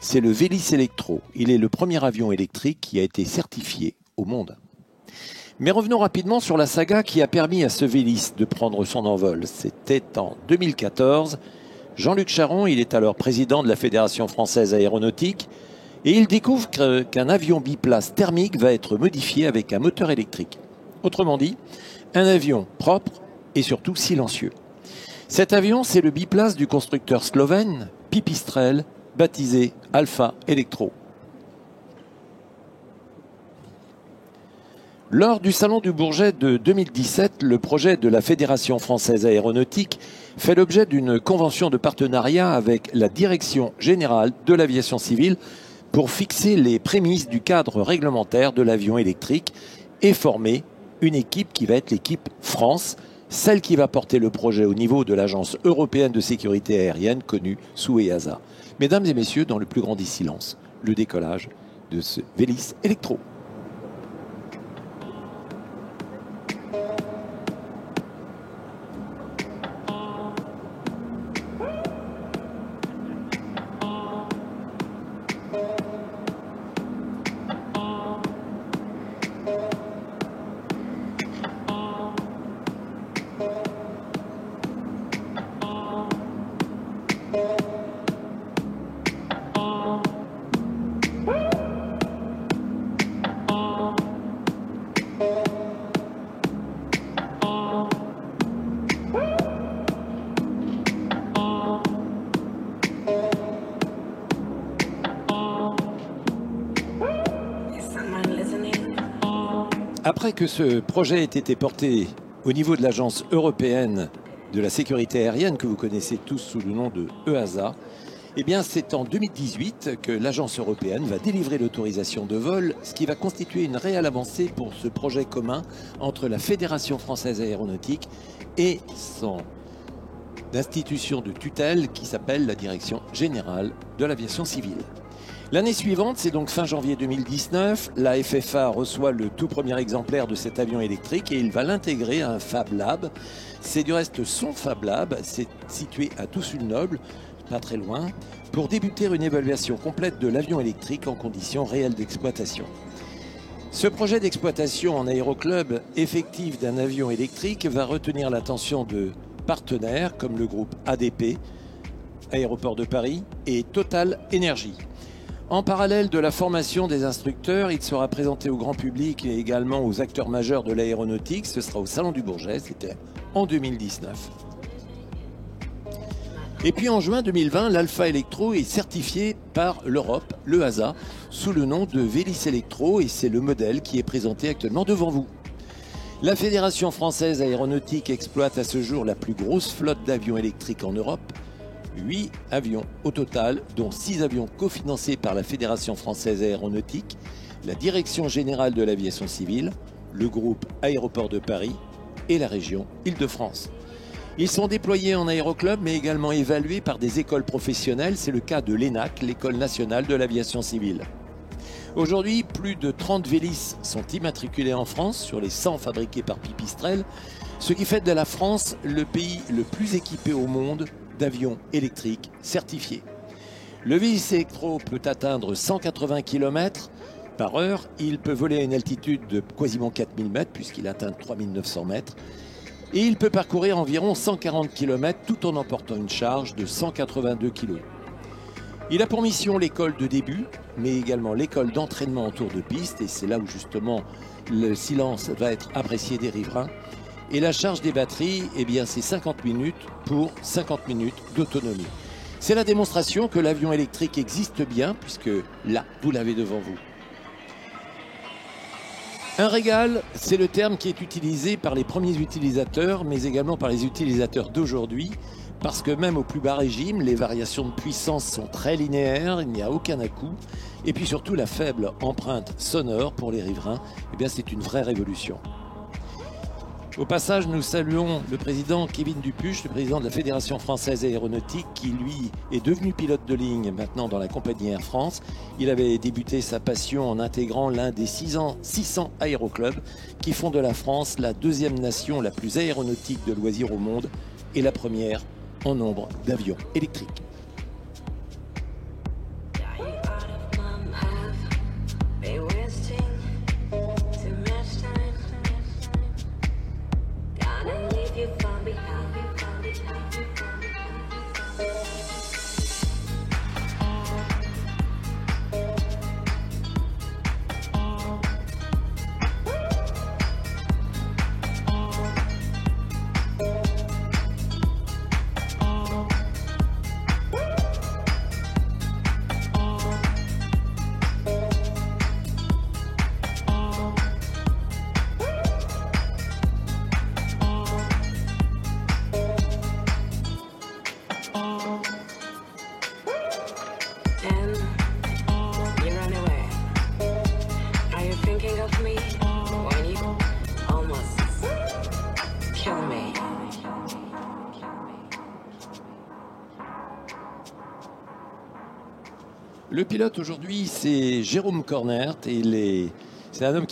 c'est le Vélis Electro. Il est le premier avion électrique qui a été certifié au monde. Mais revenons rapidement sur la saga qui a permis à ce Vélis de prendre son envol. C'était en 2014. Jean-Luc Charon, il est alors président de la Fédération française aéronautique, et il découvre qu'un avion biplace thermique va être modifié avec un moteur électrique. Autrement dit, un avion propre et surtout silencieux. Cet avion, c'est le biplace du constructeur slovène Pipistrel, baptisé Alpha Electro. Lors du Salon du Bourget de 2017, le projet de la Fédération française aéronautique fait l'objet d'une convention de partenariat avec la Direction générale de l'aviation civile pour fixer les prémices du cadre réglementaire de l'avion électrique et former une équipe qui va être l'équipe France, celle qui va porter le projet au niveau de l'Agence européenne de sécurité aérienne connue sous EASA. Mesdames et messieurs, dans le plus grand des silences, le décollage de ce Vélis Electro. Après que ce projet ait été porté au niveau de l'Agence européenne de la sécurité aérienne, que vous connaissez tous sous le nom de EASA, eh bien c'est en 2018 que l'Agence européenne va délivrer l'autorisation de vol, ce qui va constituer une réelle avancée pour ce projet commun entre la Fédération française aéronautique et son institution de tutelle qui s'appelle la Direction générale de l'aviation civile. L'année suivante, c'est donc fin janvier 2019, la FFA reçoit le tout premier exemplaire de cet avion électrique et il va l'intégrer à un Fab Lab. C'est du reste son Fab Lab, c'est situé à Toussul-Noble, pas très loin, pour débuter une évaluation complète de l'avion électrique en conditions réelles d'exploitation. Ce projet d'exploitation en aéroclub effectif d'un avion électrique va retenir l'attention de partenaires comme le groupe ADP, Aéroports de Paris, et Total Énergie. En parallèle de la formation des instructeurs, il sera présenté au grand public et également aux acteurs majeurs de l'aéronautique. Ce sera au Salon du Bourget, c'était en 2019. Et puis en juin 2020, l'Alpha Electro est certifié par l'Europe, l'EASA, sous le nom de Vélis Electro et c'est le modèle qui est présenté actuellement devant vous. La Fédération française aéronautique exploite à ce jour la plus grosse flotte d'avions électriques en Europe. 8 avions au total, dont 6 avions cofinancés par la Fédération française aéronautique, la Direction générale de l'aviation civile, le groupe Aéroports de Paris et la région Île-de-France. Ils sont déployés en aéroclub mais également évalués par des écoles professionnelles, c'est le cas de l'ENAC, l'École nationale de l'aviation civile. Aujourd'hui, plus de 30 Vélis sont immatriculés en France sur les 100 fabriqués par Pipistrel, ce qui fait de la France le pays le plus équipé au monde d'avions électriques certifiés. Le Vélis Electro peut atteindre 180 km/h. Il peut voler à une altitude de quasiment 4000 mètres puisqu'il atteint 3900 mètres. Et il peut parcourir environ 140 km tout en emportant une charge de 182 kg. Il a pour mission l'école de début, mais également l'école d'entraînement en tour de piste. Et c'est là où justement le silence va être apprécié des riverains. Et la charge des batteries, eh bien, c'est 50 minutes pour 50 minutes d'autonomie. C'est la démonstration que l'avion électrique existe bien, puisque là, vous l'avez devant vous. Un régal, c'est le terme qui est utilisé par les premiers utilisateurs, mais également par les utilisateurs d'aujourd'hui, parce que même au plus bas régime, les variations de puissance sont très linéaires, il n'y a aucun à-coup, et puis surtout la faible empreinte sonore pour les riverains, eh bien, c'est une vraie révolution. Au passage, nous saluons le président Kevin Dupuche, le président de la Fédération française aéronautique, qui lui est devenu pilote de ligne maintenant dans la compagnie Air France. Il avait débuté sa passion en intégrant l'un des 600 aéroclubs qui font de la France la deuxième nation la plus aéronautique de loisirs au monde et la première en nombre d'avions électriques. of me when you almost kill me. Le pilote aujourd'hui, c'est Jérôme Cornert et c'est un homme qui